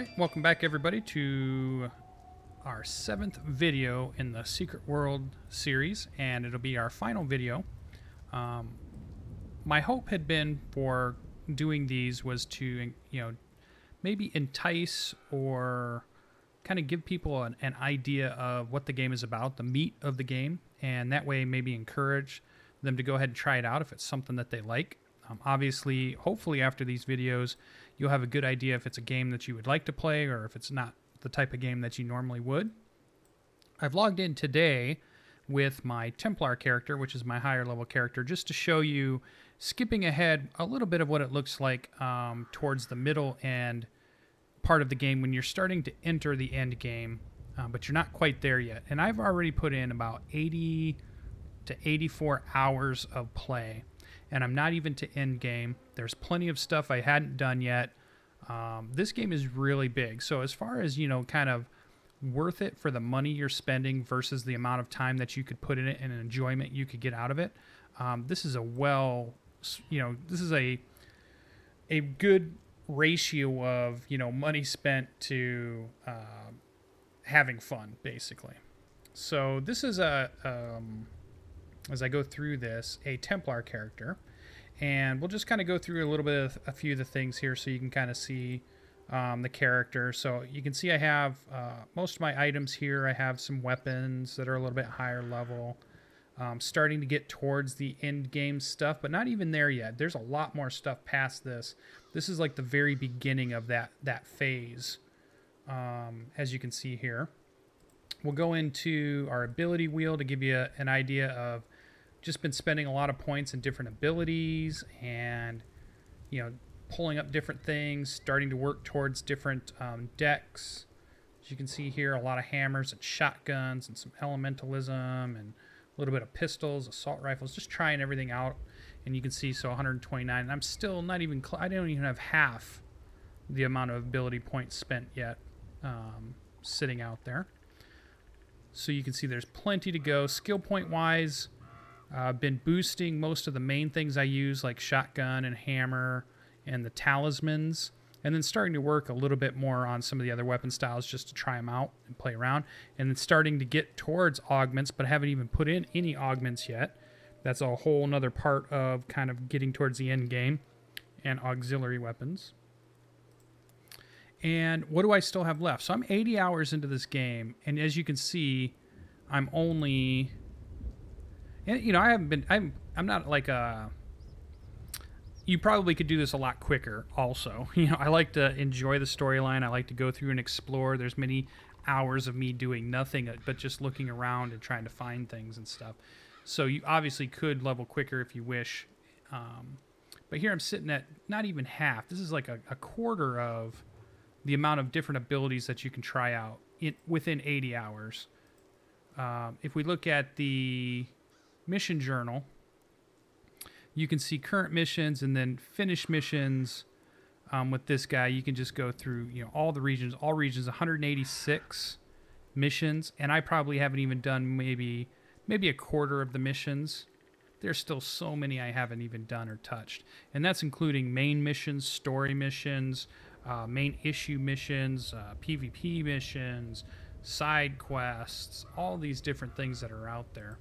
Alright, welcome back everybody to our 7th video in the Secret World series, and it'll be our final video. My hope had been for doing these was to, maybe entice or kind of give people an idea of what the game is about, the meat of the game, and that way maybe encourage them to go ahead and try it out if it's something that they like. Obviously, hopefully after these videos, you'll have a good idea if it's a game that you would like to play or if it's not the type of game that you normally would. I've logged in today with my Templar character, which is my higher level character, just to show you, skipping ahead, a little bit of what it looks like towards the middle and part of the game when you're starting to enter the end game, but you're not quite there yet. And I've already put in about 80 to 84 hours of play. And I'm not even to end game. There's plenty of stuff I hadn't done yet. This game is really big. So as far as, kind of worth it for the money you're spending versus the amount of time that you could put in it and enjoyment you could get out of it, this is this is a good ratio of, money spent to having fun, basically. So this is as I go through this, a Templar character, and we'll just kind of go through a little bit of a few of the things here so you can kind of see the character. So you can see I have most of my items here. I have some weapons that are a little bit higher level, starting to get towards the end game stuff, but not even there yet. There's a lot more stuff past this. This is like the very beginning of that phase, as you can see here. We'll go into our ability wheel to give you an idea of just been spending a lot of points in different abilities and, pulling up different things, starting to work towards different decks. As you can see here, a lot of hammers and shotguns and some elementalism and a little bit of pistols, assault rifles, just trying everything out. And you can see, so 129, and I'm still not even, I don't even have half the amount of ability points spent yet sitting out there. So you can see there's plenty to go. Skill point wise, I've been boosting most of the main things I use, like shotgun and hammer and the talismans, and then starting to work a little bit more on some of the other weapon styles just to try them out and play around, and then starting to get towards augments, but haven't even put in any augments yet. That's a whole nother part of kind of getting towards the end game, and auxiliary weapons. And what do I still have left? So I'm 80 hours into this game, and as you can see, I'm only, and I haven't been, I'm not like a, you probably could do this a lot quicker also. I like to enjoy the storyline. I like to go through and explore. There's many hours of me doing nothing but just looking around and trying to find things and stuff. So you obviously could level quicker if you wish. But here I'm sitting at not even half. This is like a quarter of the amount of different abilities that you can try out within 80 hours. If we look at the mission journal, you can see current missions and then finished missions. With this guy, you can just go through all regions, 186 missions, and I probably haven't even done maybe a quarter of the missions. There's still so many I haven't even done or touched, and that's including main missions, story missions, main issue missions, PvP missions, side quests, all these different things that are out there.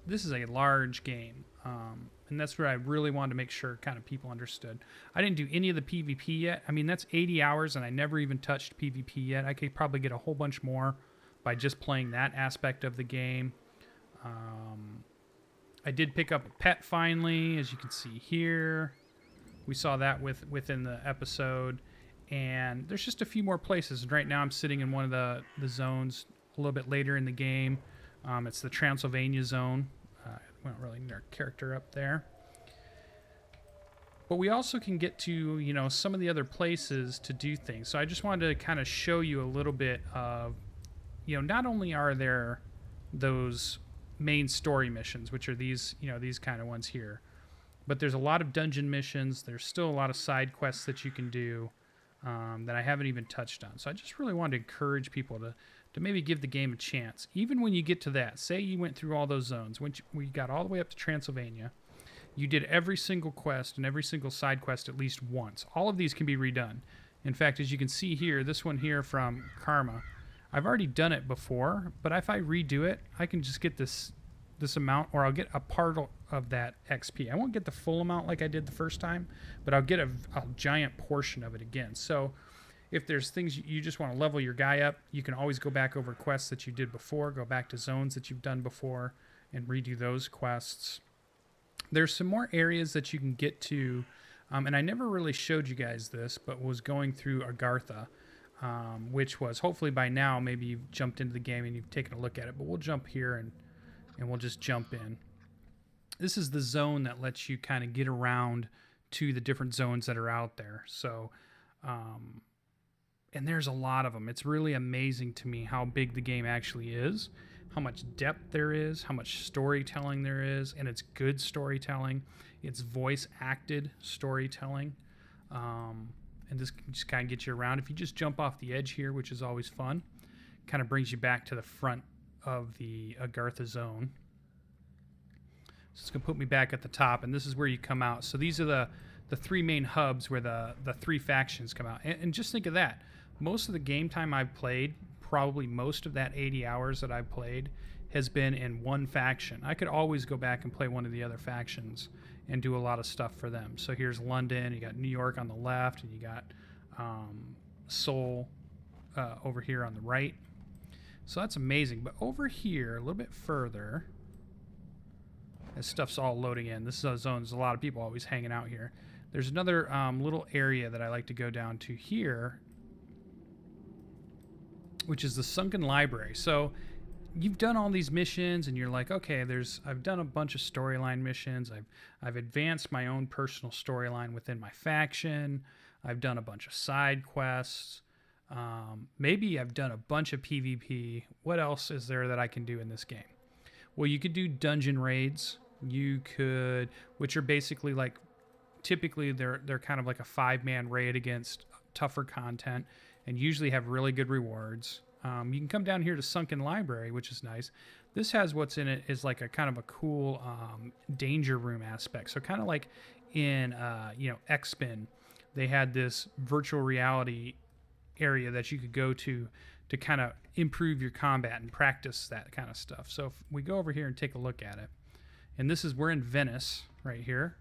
This is a large game, and that's where I really wanted to make sure kind of people understood. I didn't do any of the PvP yet. I mean, that's 80 hours, and I never even touched PvP yet. I could probably get a whole bunch more by just playing that aspect of the game. I did pick up a pet finally, as you can see here. We saw that within the episode. And there's just a few more places. And right now I'm sitting in one of the zones a little bit later in the game. It's the Transylvania zone. We don't really need our character up there. But we also can get to, some of the other places to do things. So I just wanted to kind of show you a little bit of, not only are there those main story missions, which are these kind of ones here, but there's a lot of dungeon missions. There's still a lot of side quests that you can do that I haven't even touched on. So I just really wanted to encourage people to maybe give the game a chance. Even when you get to that, say you went through all those zones, when we got all the way up to Transylvania, you did every single quest and every single side quest at least once. All of these can be redone. In fact, as you can see here, this one here from Karma, I've already done it before, but if I redo it, I can just get this amount, or I'll get a part of that XP. I won't get the full amount like I did the first time, but I'll get a giant portion of it again. So if there's things you just want to level your guy up, you can always go back over quests that you did before, go back to zones that you've done before, and redo those quests. There's some more areas that you can get to, and I never really showed you guys this, but was going through Agartha, which was, hopefully by now, maybe you've jumped into the game and you've taken a look at it, but we'll jump here and we'll just jump in. This is the zone that lets you kind of get around to the different zones that are out there. So, and there's a lot of them. It's really amazing to me how big the game actually is, how much depth there is, how much storytelling there is, and it's good storytelling. It's voice-acted storytelling. And this can just kind of get you around. If you just jump off the edge here, which is always fun, kind of brings you back to the front of the Agartha zone. So it's going to put me back at the top, and this is where you come out. So these are the three main hubs where the three factions come out. And just think of that. Most of the game time I've played, probably most of that 80 hours that I've played, has been in one faction. I could always go back and play one of the other factions and do a lot of stuff for them. So here's London, you got New York on the left, and you got Seoul over here on the right. So that's amazing. But over here, a little bit further, as stuff's all loading in, this is a zone, there's a lot of people always hanging out here. There's another little area that I like to go down to here, which is the Sunken Library. So you've done all these missions and you're like, okay, I've done a bunch of storyline missions. I've advanced my own personal storyline within my faction. I've done a bunch of side quests. Maybe I've done a bunch of PvP. What else is there that I can do in this game? Well, you could do dungeon raids. You could, which are basically like, typically they're kind of like a 5-man raid against tougher content, and usually have really good rewards. You can come down here to Sunken Library, which is nice. This has, what's in it is like a kind of a cool danger room aspect. So kind of like in X-Spin, they had this virtual reality area that you could go to kind of improve your combat and practice that kind of stuff. So if we go over here and take a look at it, and we're in Venice right here.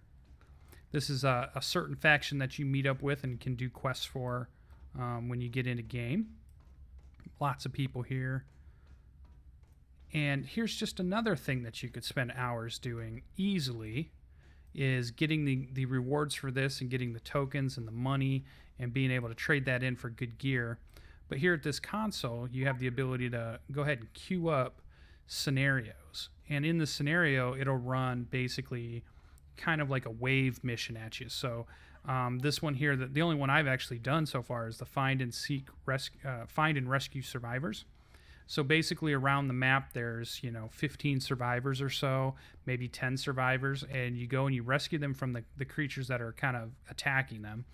This is a certain faction that you meet up with and can do quests for when you get into game. Lots of people here. And here's just another thing that you could spend hours doing easily, is getting the rewards for this and getting the tokens and the money and being able to trade that in for good gear. But here at this console, you have the ability to go ahead and queue up scenarios. And in the scenario, it'll run basically kind of like a wave mission at you. So this one here, the only one I've actually done so far is the find and rescue survivors. So basically around the map, there's 15 survivors or so, maybe 10 survivors, and you go and you rescue them from the creatures that are kind of attacking them.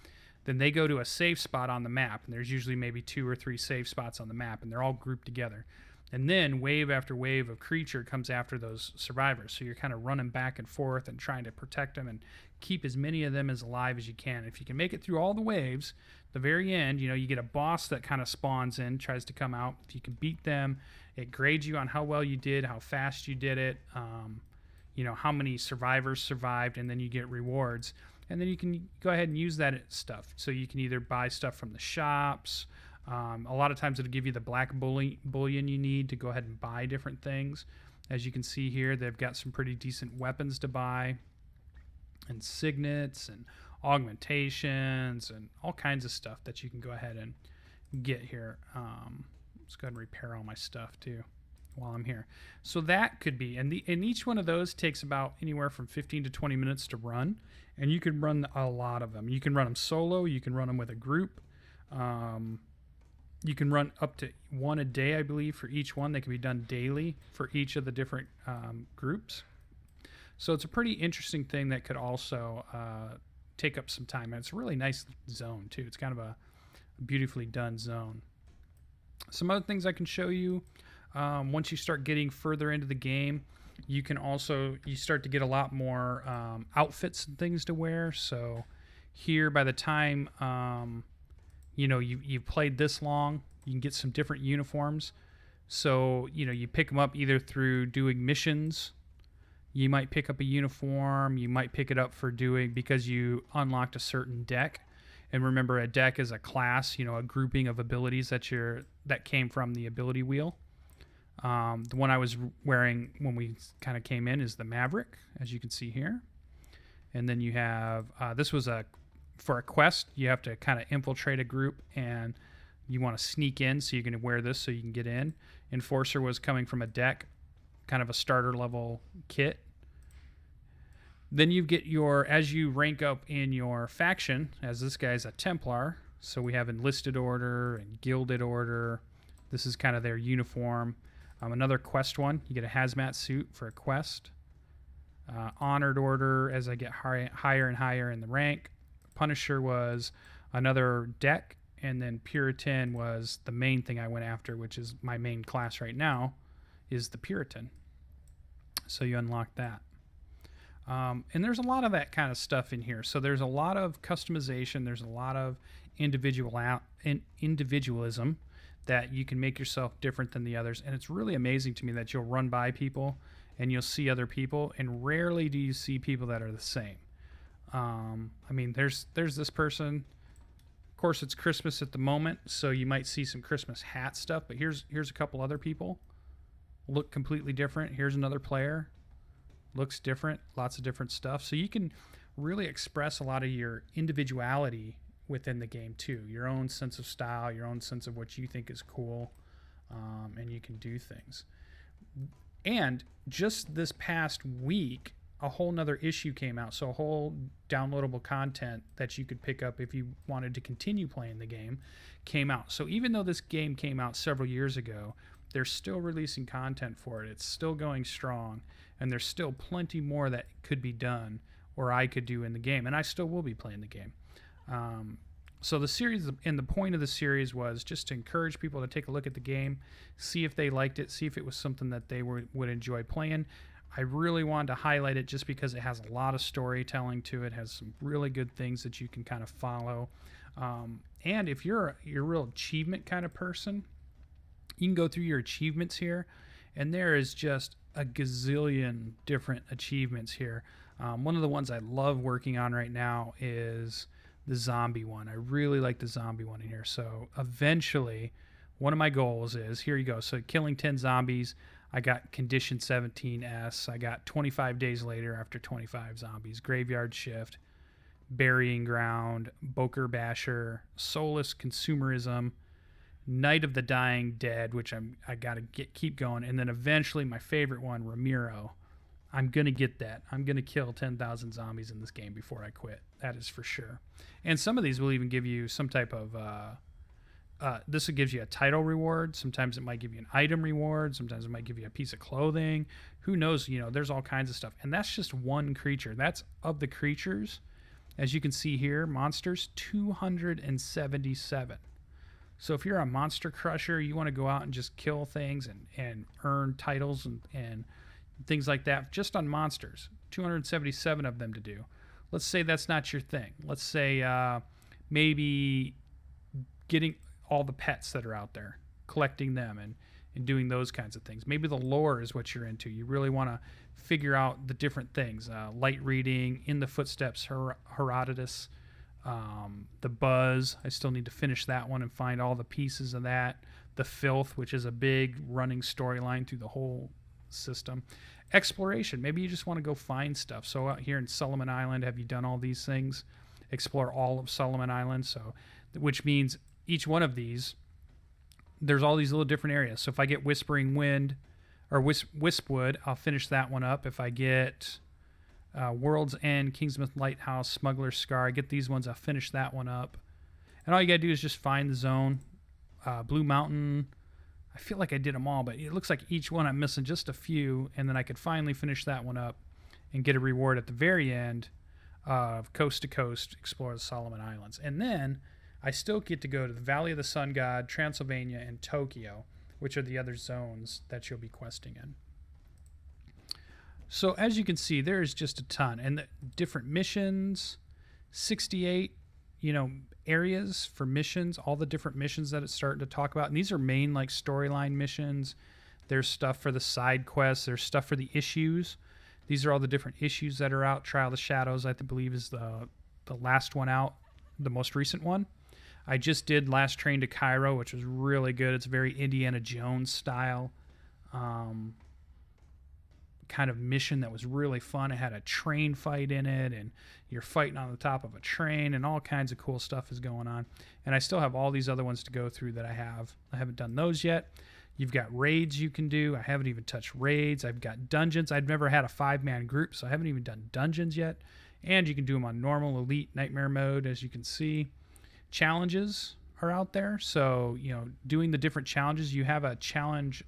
Then they go to a safe spot on the map, and there's usually maybe 2 or 3 safe spots on the map, and they're all grouped together. And then wave after wave of creature comes after those survivors. So you're kind of running back and forth and trying to protect them and keep as many of them as alive as you can. If you can make it through all the waves, the very end, you get a boss that kind of spawns in, tries to come out. If you can beat them, it grades you on how well you did, how fast you did it, how many survivors survived, and then you get rewards. And then you can go ahead and use that stuff. So you can either buy stuff from the shops. A lot of times it'll give you the black bullion you need to go ahead and buy different things. As you can see here, they've got some pretty decent weapons to buy, and signets and augmentations and all kinds of stuff that you can go ahead and get here. Let's go ahead and repair all my stuff too while I'm here. So that could be, and each one of those takes about anywhere from 15 to 20 minutes to run, and you can run a lot of them. You can run them solo, you can run them with a group. You can run up to 1 a day, I believe, for each one. They can be done daily for each of the different groups. So it's a pretty interesting thing that could also take up some time. And it's a really nice zone, too. It's kind of a beautifully done zone. Some other things I can show you. Once you start getting further into the game, you start to get a lot more outfits and things to wear. So here, by the time... you've played this long, you can get some different uniforms. So, you pick them up either through doing missions. You might pick up a uniform. You might pick it up because you unlocked a certain deck. And remember, a deck is a class, a grouping of abilities that came from the ability wheel. The one I was wearing when we kind of came in is the Maverick, as you can see here. And then you have, this was for a quest, you have to kind of infiltrate a group and you want to sneak in, so you're going to wear this so you can get in. Enforcer was coming from a deck, kind of a starter level kit. Then you get as you rank up in your faction, as this guy's a Templar, so we have enlisted order and gilded order. This is kind of their uniform. Another quest one, you get a hazmat suit for a quest. Honored order as I get higher and higher in the rank. Punisher was another deck, and then Puritan was the main thing I went after, which is my main class right now, is the Puritan. So you unlock that. And there's a lot of that kind of stuff in here. So there's a lot of customization. There's a lot of individualism that you can make yourself different than the others. And it's really amazing to me that you'll run by people and you'll see other people, and rarely do you see people that are the same. There's this person. Of course, it's Christmas at the moment, so you might see some Christmas hat stuff. But here's a couple other people. Look completely different. Here's another player. Looks different, lots of different stuff. So you can really express a lot of your individuality within the game too. Your own sense of style, your own sense of what you think is cool, and you can do things. And just this past week, a whole nother issue came out. So a whole downloadable content that you could pick up if you wanted to continue playing the game came out. So even though this game came out several years ago, they're still releasing content for it. It's still going strong, and there's still plenty more that could be done or I could do in the game, and I still will be playing the game. So the series, and the point of the series was just to encourage people to take a look at the game, see if they liked it, see if it was something that they would enjoy playing. I really wanted to highlight it just because it has a lot of storytelling to it, has some really good things that you can kind of follow. And if you're a real achievement kind of person, you can go through your achievements here, and there is just a gazillion different achievements here. One of the ones I love working on right now is the zombie one. I really like the zombie one in here. So eventually, one of my goals is, here you go. So killing 10 zombies, I got condition 17S. I got 25 days later after 25 zombies. Graveyard shift, burying ground, Boker Basher, soulless consumerism, Night of the Dying Dead, which I gotta keep going, and then eventually my favorite one, Ramiro. I'm gonna get that. I'm gonna kill 10,000 zombies in this game before I quit. That is for sure. And some of these will even give you some type of this gives you a title reward. Sometimes it might give you an item reward. Sometimes it might give you a piece of clothing. Who knows? There's all kinds of stuff. And that's just one creature. That's of the creatures. As you can see here, monsters, 277. So if you're a monster crusher, you want to go out and just kill things and earn titles and things like that just on monsters. 277 of them to do. Let's say that's not your thing. Let's say maybe getting all the pets that are out there, collecting them and doing those kinds of things. Maybe the lore is what you're into. You really want to figure out the different things. Light reading, In the Footsteps, Herodotus, the Buzz. I still need to finish that one and find all the pieces of that. The Filth, which is a big running storyline through the whole system. Exploration. Maybe you just want to go find stuff. So out here in Solomon Island, have you done all these things? Explore all of Solomon Island. So, which means each one of these, there's all these little different areas. So if I get Whispering Wind or Wispwood, I'll finish that one up. If I get World's End, Kingsmouth Lighthouse, Smuggler's Scar, I get these ones, I'll finish that one up. And all you gotta do is just find the zone. Blue Mountain, I feel like I did them all, but it looks like each one I'm missing just a few, and then I could finally finish that one up and get a reward at the very end of Coast to Coast, explore the Solomon Islands. And then I still get to go to the Valley of the Sun God, Transylvania, and Tokyo, which are the other zones that you'll be questing in. So as you can see, there's just a ton. And the different missions, 68 areas for missions, all the different missions that it's starting to talk about. And these are main like storyline missions. There's stuff for the side quests. There's stuff for the issues. These are all the different issues that are out. Trial of the Shadows, I believe, is the last one out, the most recent one. I just did Last Train to Cairo, which was really good. It's very Indiana Jones style kind of mission that was really fun. It had a train fight in it, and you're fighting on the top of a train, and all kinds of cool stuff is going on. And I still have all these other ones to go through that I haven't done those yet. You've got raids you can do. I haven't even touched raids. I've got dungeons. I've never had a 5-man group, so I haven't even done dungeons yet. And you can do them on normal, elite, nightmare mode, as you can see. Challenges are out there. So, doing the different challenges, you have a challenge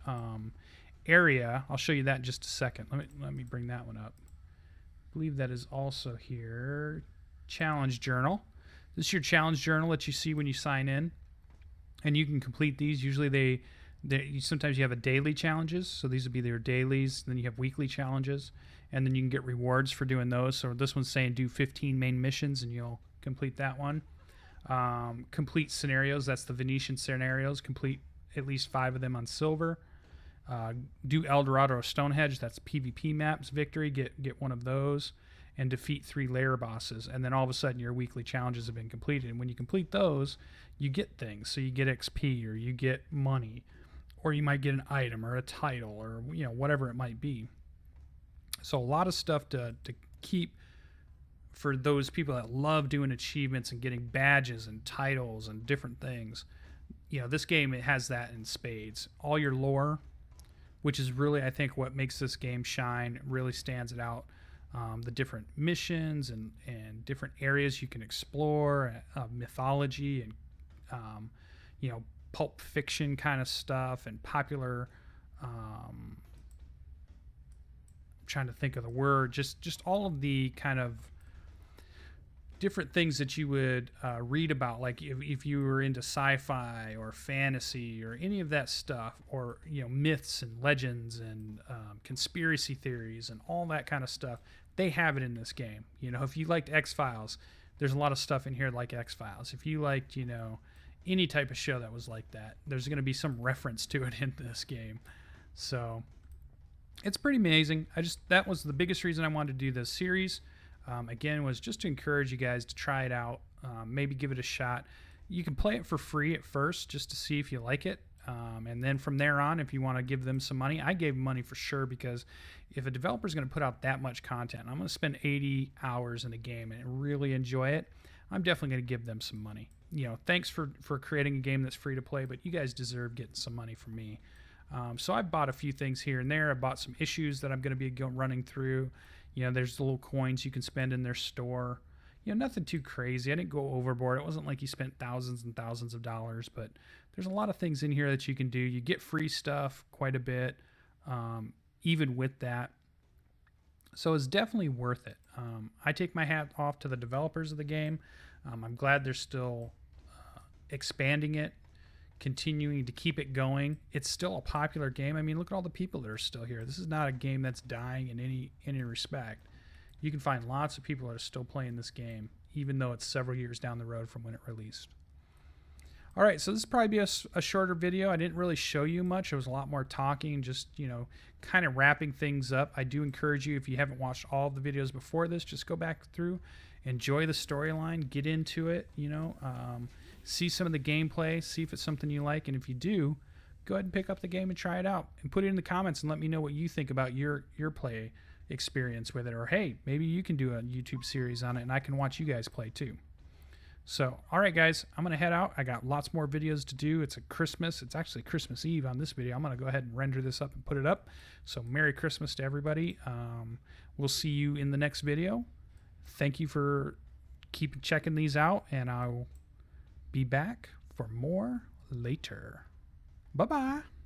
area. I'll show you that in just a second. Let me bring that one up. I believe that is also here. Challenge journal. This is your challenge journal that you see when you sign in, and you can complete these. Usually sometimes you have a daily challenges, so these would be their dailies. Then you have weekly challenges, and then you can get rewards for doing those. So this one's saying do 15 main missions, and you'll complete that one. Complete scenarios, that's the Venetian scenarios. Complete at least 5 of them on silver. Do El Dorado or Stonehenge, that's PvP maps victory, get one of those, and defeat 3 lair bosses. And then all of a sudden your weekly challenges have been completed. And when you complete those, you get things. So you get XP, or you get money, or you might get an item or a title, or whatever it might be. So a lot of stuff to keep for those people that love doing achievements and getting badges and titles and different things. This game, it has that in spades. All your lore, which is really, I think, what makes this game shine, really stands it out. The different missions and different areas you can explore, mythology and pulp fiction kind of stuff, and popular. I'm trying to think of the word. Just all of the kind of different things that you would read about, like if you were into sci-fi or fantasy or any of that stuff, or myths and legends and conspiracy theories and all that kind of stuff. They have it in this game. If you liked X-Files, there's a lot of stuff in here like X-Files. If you liked any type of show that was like that, there's going to be some reference to it in this game. So it's pretty amazing. That was the biggest reason I wanted to do this series. Again, was just to encourage you guys to try it out, maybe give it a shot. You can play it for free at first just to see if you like it. And then from there on, if you want to give them some money, I gave money for sure, because if a developer is going to put out that much content, I'm going to spend 80 hours in a game and really enjoy it, I'm definitely going to give them some money. Thanks for creating a game that's free to play, but you guys deserve getting some money from me. So I bought a few things here and there. I bought some issues that I'm going to be running through. There's the little coins you can spend in their store. Nothing too crazy. I didn't go overboard. It wasn't like you spent thousands and thousands of dollars, but there's a lot of things in here that you can do. You get free stuff quite a bit, even with that. So it's definitely worth it. I take my hat off to the developers of the game. I'm glad they're still expanding it, continuing to keep it going. It's still a popular game. I mean, look at all the people that are still here. This is not a game that's dying in any respect. You can find lots of people that are still playing this game, even though it's several years down the road from when it released. All right, so this will probably be a shorter video. I didn't really show you much. It was a lot more talking, just, kind of wrapping things up. I do encourage you, if you haven't watched all of the videos before this, just go back through, enjoy the storyline, get into it, see some of the gameplay, see if it's something you like. And if you do, go ahead and pick up the game and try it out, and put it in the comments and let me know what you think about your play experience with it. Or hey, maybe you can do a YouTube series on it and I can watch you guys play too. So, all right, guys, I'm going to head out. I got lots more videos to do. It's actually Christmas Eve on this video. I'm going to go ahead and render this up and put it up. So Merry Christmas to everybody. We'll see you in the next video. Thank you for keep checking these out, and I'll be back for more later. Bye-bye.